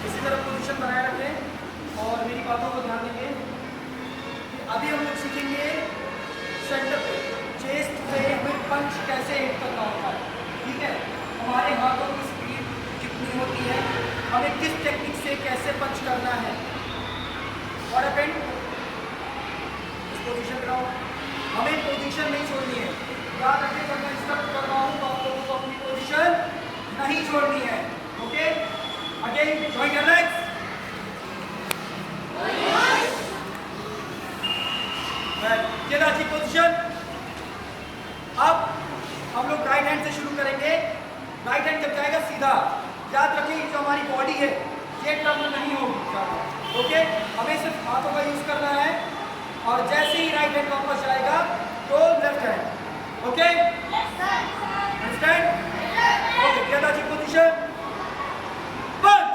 इसी तरह पोजीशन बनाए रखें और मेरी बातों को ध्यान देंगे। अभी हम लोग सीखेंगे सेंटर पे चेस्ट पे विद पंच कैसे हिट करना होता है। ठीक है, हमारे हाथों की स्पीड कितनी होती है, हमें किस टेक्निक से कैसे पंच करना है। और अपेंड इस पोजीशन पे रहो, हमें पोजीशन नहीं छोड़नी है। याद रखें, जब मैं इंस्ट्रक्ट कर रहा हूँ तो आप लोगों को अपनी पोजीशन नहीं छोड़नी है। Okay, again join your legs. ये राजी पोजीशन। अब हम लोग राइट हैंड से शुरू करेंगे। राइट हैंड जब जाएगा सीधा, याद रखिए जो हमारी बॉडी है ये टर्न नहीं होगी। ओके, हमें सिर्फ हाथों का यूज करना है और जैसे ही राइट हैंड वापस जाएगा तो left hand. Okay, understand? Okay, ये राजी पोजीशन। पंच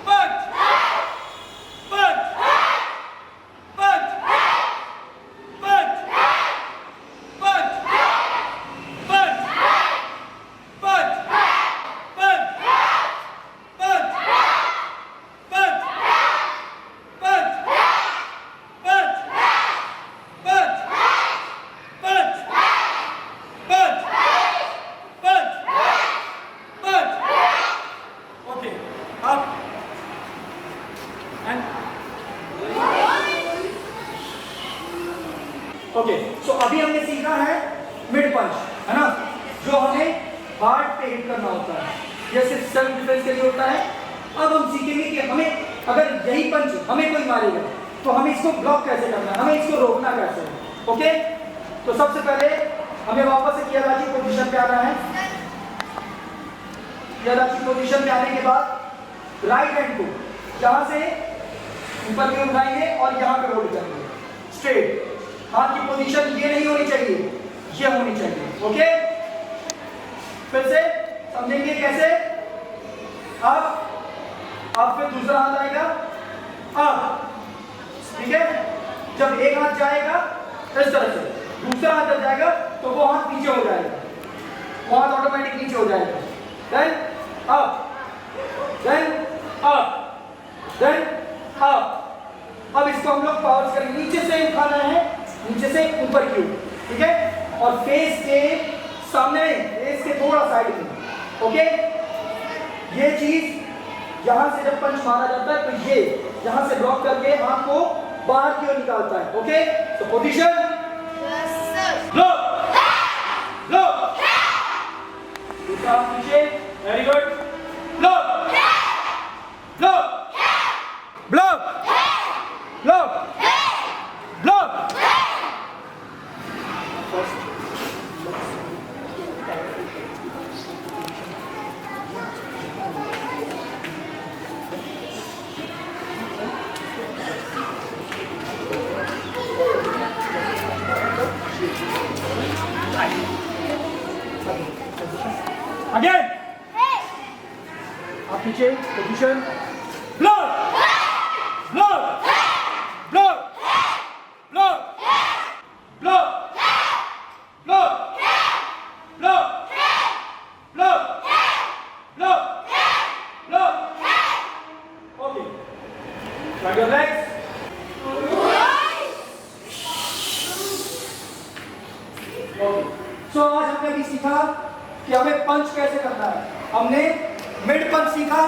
पंच पंच पंच पंच पंच पंच पंच पंच पंच पंच पंच पंच पंच पंच पंच पंच पंच। ओके, अब एंड ओके, सो अभी हमने सीखा है मिड पंच, है ना, जो हमें हार्ट पे हिट करना होता है। ये सिर्फ सेल्फ डिफेंस के लिए होता है। अब हम सीखेंगे कि हमें अगर यही पंच हमें कोई मारेगा तो हमें इसको ब्लॉक कैसे करना है, हमें इसको रोकना कैसे है। ओके, तो सबसे पहले हमें वापस से कियाराची पोजीशन पे आना है। कियाराची पोजीशन पे आने के बाद राइट हैंड को यहां से ऊपर की ओर उठाएंगे और यहां पे होल्ड करेंगे स्ट्रेट। हाथ की पोजीशन ये नहीं होनी चाहिए, ये होनी चाहिए। ओके, फिर से समझेंगे कैसे। अब फिर दूसरा हाथ आएगा। अब ठीक है, जब एक हाथ जाएगा इस तरह से, दूसरा हाथ जब जाएगा तो वो हाथ नीचे हो जाएगा, वो हाथ ऑटोमेटिक नीचे हो जाएगा। Then up, then up, then up. अब इसको हम लोग पावर्स करेंगे, नीचे से उठाना है, नीचे से ऊपर की ओर। ठीक है, और फेस के सामने, फेस के थोड़ा साइड में। ओके, ये चीज यहां से जब पंच मारा जाता है तो ये यहां से ब्लॉक करके हाथ को बाहर की ओर निकालता है। ओके, तो पोजीशन ब्लॉक ब्लॉक, दूसरा नीचे, very good, block block block block block. Again आप नीचे position, block block block block block block block block block block. Okay, strike your legs. Okay, so आज हमने भी सीखा कि हमें पंच कैसे करना है। हमने मिड पंच सीखा,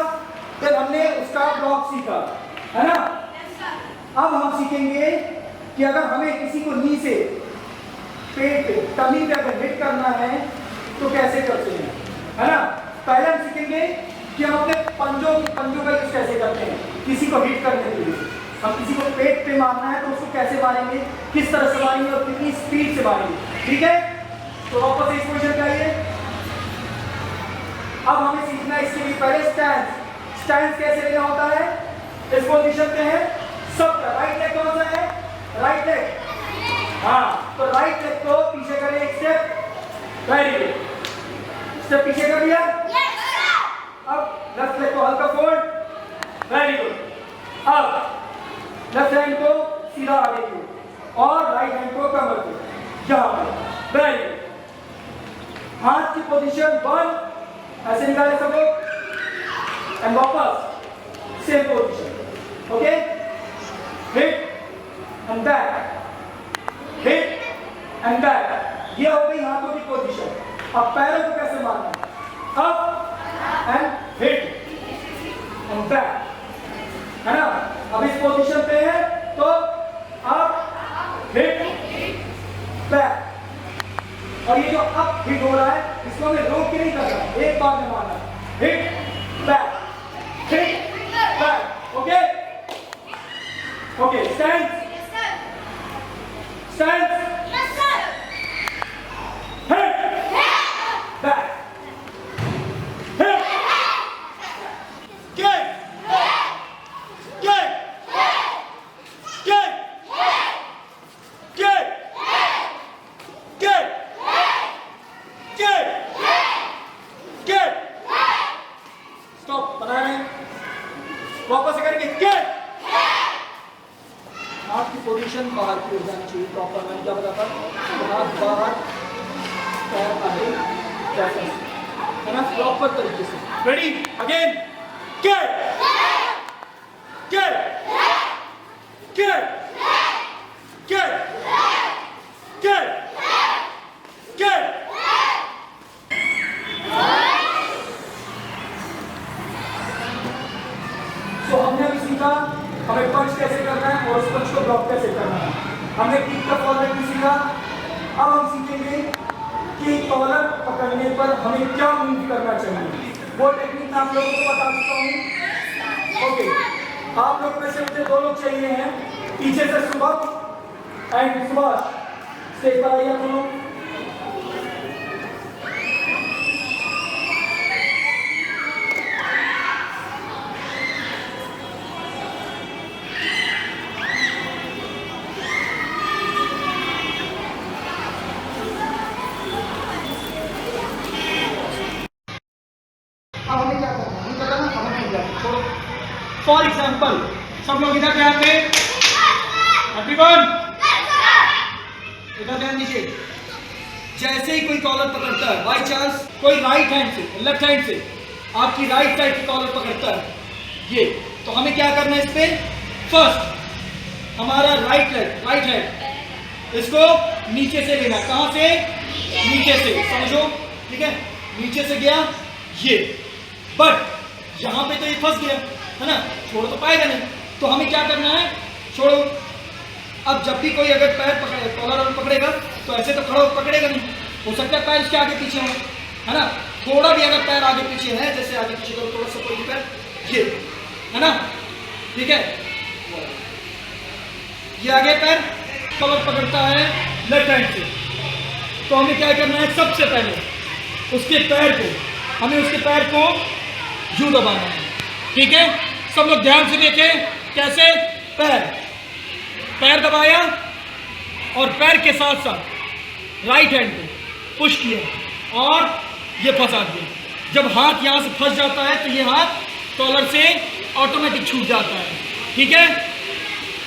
फिर हमने उसका ब्लॉक सीखा, है ना। अब हम सीखेंगे कि अगर हमें किसी को नी से पेट पे, टमी पे अगर हिट करना है तो कैसे करते हैं, है ना। पहले हम सीखेंगे कि हम अपने पंजों का यूज कैसे करते हैं किसी को हिट करने के लिए। हम किसी को पेट पे मारना है तो उसको कैसे मारेंगे, किस तरह से मारेंगे और कितनी स्पीड से मारेंगे। ठीक है, तो वापस इस पोजीशन पे आइए। अब हमें सीखना है इसके लिए पहले स्टैंड। स्टैंड कैसे लेना होता है, इस पोजीशन पे है सबका। राइट लेग कौन सा है, राइट लेग, हाँ, तो राइट लेग को पीछे करें एक स्टेप, वेरी गुड, स्टेप पीछे कर लिया। अब लेफ्ट लेग को हल्का फोल्ड, वेरी गुड। अब लेफ्ट हैंड को सीधा आगे की और राइट हैंड को कमर पे, यहाँ पे, वेरी गुड। हाथ की पोजीशन 1 ऐसे निकाले सब लोग एंड वापस same position, okay, hit and back, hit and back, ये हो गई हाथों की पोजीशन। अब पैरों को कैसे मारना, up and hit and back, है ना। अब इस पोजीशन पे है तो अप हिट बैक, और ये जो अप हिट हो रहा है इसको हमें रोक के नहीं करना, एक बार में मारना, hit back, hit back, okay okay, stand stand, hit back, hit kick kick, kick, kick, kick, kick, kick, stop, बना रहे हैं, वापस करेंगे, kick, हाथ की पोजीशन बाहर की ओर जानी चाहिए प्रॉपर, मैंने क्या बताया था, हाथ बाहर, पैर आगे, जैसे, है ना, प्रॉपर तरीके से, ready, again, kick, kick, kick, kick, kick, kick. So हमने अभी सीखा हमें पंच कैसे करना है और उस पंच को ब्लॉक कैसे करना है। हमने किक का फॉर्मेट सीखा। अब हम सीखेंगे कि कॉलर पकड़ने पर हमें क्या मूव करना चाहिए। वो टेक्निक मैं आप लोगों को बता चुका हूँ। ओके, आप लोग में से मुझे 2 लोग चाहिए हैं, पीछे से सुबह एंड सुभाष, स्टेज पर आइए आप लोग। अब हमें क्या करना है, पता ना, हमें नहीं जाना। छोड़ो। फॉर एग्जाम्पल सब लोग इधर ध्यान दें, एवरीवन इधर ध्यान दीजिए। जैसे ही कोई कॉलर पकड़ता है, बाई चांस कोई राइट हैंड से, लेफ्ट हैंड से आपकी राइट साइड की कॉलर पकड़ता है ये, तो हमें क्या करना है इस पे, फर्स्ट हमारा राइट हैंड इसको नीचे से लेना। कहां से, नीचे से, समझो, ठीक है, नीचे से गया ये, बट यहां पे तो ये फंस गया है ना, छोड़ तो पाएगा नहीं, तो हमें क्या करना है, छोड़ो। अब जब भी कोई अगर पैर पकड़े, कॉलर पकड़ेगा तो ऐसे तो खड़ा पकड़ेगा नहीं, हो सकता है पैर इसके आगे पीछे हो, है ना, थोड़ा भी अगर पैर आगे पीछे है, जैसे आगे पीछे करो थोड़ा सा, कोई पैर ये, है ना, ठीक है, ये आगे पैर कॉलर पकड़ता है लेफ्ट हैंड से, तो हमें क्या करना है, सबसे पहले उसके पैर को, हमें उसके पैर को यूं दबाना है, ठीक है। सब लोग ध्यान से देखें कैसे, पैर दबाया और पैर के साथ साथ राइट हैंड को पुश किया और ये फंसा दिया। जब हाथ यहाँ से फंस जाता है तो ये हाथ कॉलर से ऑटोमेटिक छूट जाता है, ठीक है।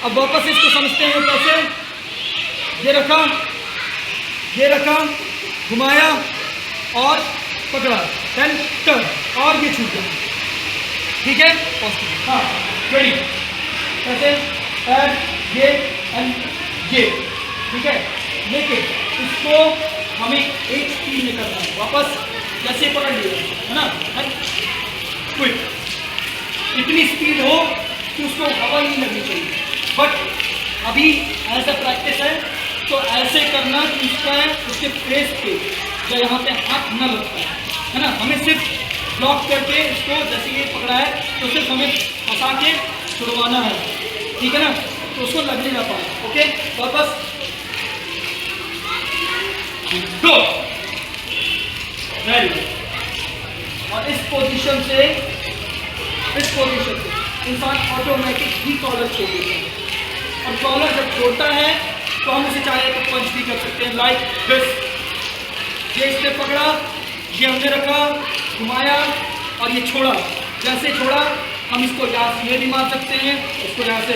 अब वापस इसको समझते हैं कैसे, ये रखा, घुमाया और पकड़ा, देन टर्न और ये छूट गया, ठीक है। हाँ, रेडी, कैसे, पैर ये एंड ये, ठीक है। लेकिन इसको हमें एक स्पीड में करना है, वापस जैसे पकड़ लिया, है ना, क्विक, इतनी स्पीड हो कि उसको हवा ही नहीं लगनी चाहिए, बट अभी एज अ प्रैक्टिस है तो ऐसे करना कि उसके फेस पे या यहाँ पे हाथ न लगता है ना। हमें सिर्फ ब्लॉक करके इसको, जैसे ये पकड़ा है तो सिर्फ हमें फंसा के छुड़वाना है, ठीक है ना, तो उसको लगने ना पाए। ओके, वापस गो, वेरी गुड। और इस पोजीशन से इंसान ऑटोमेटिक ही कॉलर छोड़ देता है, और कॉलर जब छोड़ता है तो हम उसे चाहे तो पंच भी कर सकते हैं, लाइक दिस। ये इसने पकड़ा, ये हमने रखा, घुमाया और ये छोड़ा, जैसे छोड़ा हम इसको यहाँ से ये भी मार सकते हैं, इसको यहाँ से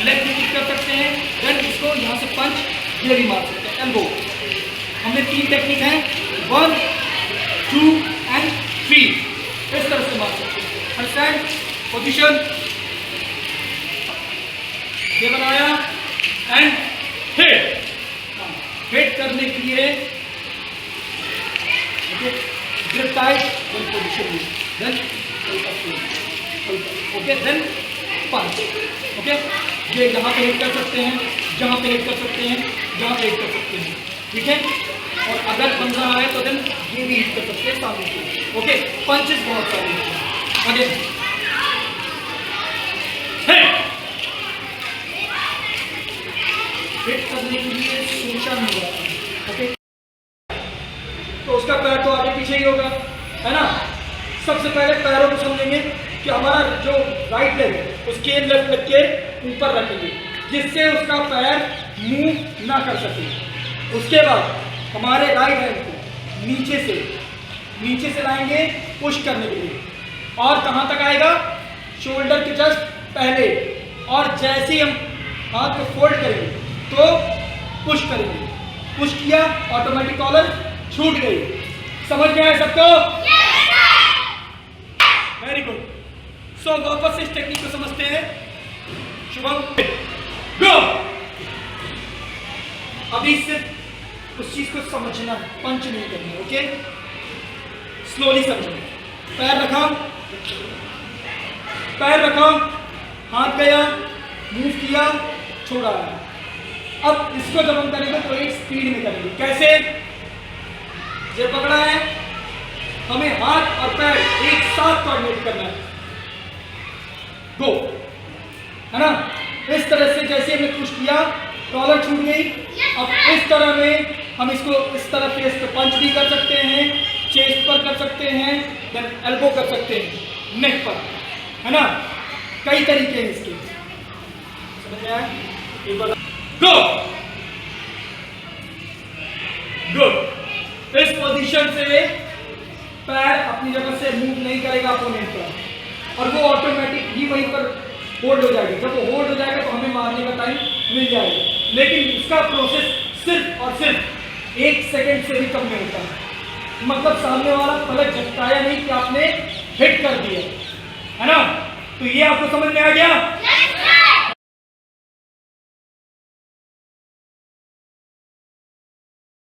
लेग भी किक कर सकते हैं, देन इसको यहाँ से पंच ये भी मार सकते हैं, एल्बो। हमने 3 टेक्निक हैं, 1 2 and 3 इस तरह से मार सकते हैं। अंडरस्टैंड? पोजीशन ये बनाया एंड हिट। हिट करने के लिए grip tight, then position it, then okay, then punch, okay? ये यहाँ पे हिट कर सकते हैं, जहाँ पे हिट कर सकते हैं, जहाँ पे हिट कर सकते हैं, ठीक है? और अगर बन रहा है तो देन ये भी हिट कर सकते हैं सामने से, ओके? पंचेस बहुत सारे हैं, अगेन हिट करने के लिए सोचा नहीं जाता, ओके? तो उसका पैर तो आगे पीछे ही होगा, है ना? सबसे पहले पैरों को समझेंगे कि हमारा जो राइट लेग है उसके लेफ्ट लेग के ऊपर रखेंगे जिससे उसका पैर मूव ना कर सके। उसके बाद हमारे राइट हैंड को नीचे से लाएंगे पुश करने के लिए, और कहाँ तक आएगा? शोल्डर के जस्ट पहले, और जैसे ही हम हाथ को फोल्ड करेंगे तो पुश करेंगे, पुश किया ऑटोमेटिक कॉलर छूट गई। समझ में आया सबको? Very good. सो वापस से इस टेक्निक को समझते हैं। शुभम गो। अभी सिर्फ उस चीज को समझना, पंच नहीं करना, ओके? स्लोली समझना। पैर रखा, हाथ गया, मूव किया, छोड़ा। अब इसको जब हम करेंगे तो एक स्पीड में करेंगे। कैसे? ये पकड़ा है, हमें हाथ और पैर एक साथ कोऑर्डिनेट करना है। गो, है ना? इस तरह से जैसे हमने पुश किया, कॉलर छूट गई। अब इस तरह में हम इसको इस तरह फेस पे पंच भी कर सकते हैं, चेस्ट पर कर सकते हैं, देन एल्बो कर सकते हैं, नेक पर, है ना? कई तरीके हैं इसके, समझ में आया? एक बार गो। गुड। इस पोजीशन से पैर अपनी जगह से मूव नहीं करेगा अपोनेंट पर, और वो ऑटोमेटिक ही वहीं पर होल्ड हो जाएगी। जब वो होल्ड हो जाएगा तो हमें मारने का टाइम मिल जाएगा, लेकिन इसका प्रोसेस सिर्फ और सिर्फ 1 सेकंड से भी कम में होता है। मतलब सामने वाला पलक झटकाया नहीं कि आपने हिट कर दिया, है ना? तो ये आपको समझ में आ गया?